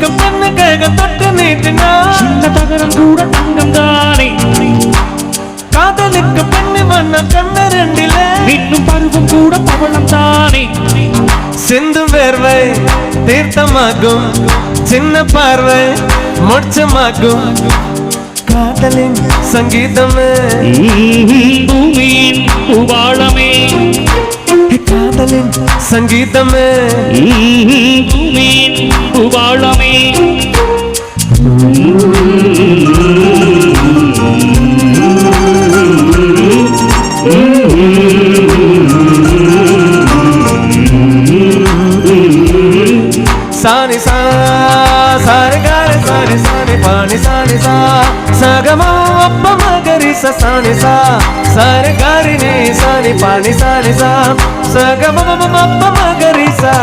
காதலிக்கும் பெண்ணு கைகள் தொட்டு நீட்டினா சின்ன தகரம் கூட தங்கம் தானே. காதலிக்கும் பெண்ணு வண்ண கண்ண ரெண்டிலே இன்னும் பருவம் கூட பவளம் தானே. சிந்தும் வேர்வை தீர்த்தமாகும் சின்ன பார்வை மோட்சமாகும் காதலின் சங்கீதமே பூமியின் பூவாளமே. காதலின் சங்கீதமே பூமியின் பூவாளமே. சானி சா சாரி காரி சாரி சாரி பாணி சானி சா சகமா அப்ப மகரி சானி சா சாரி காரி நீ சானி பாணி சானி சா சகமா அப்ப மகரி சா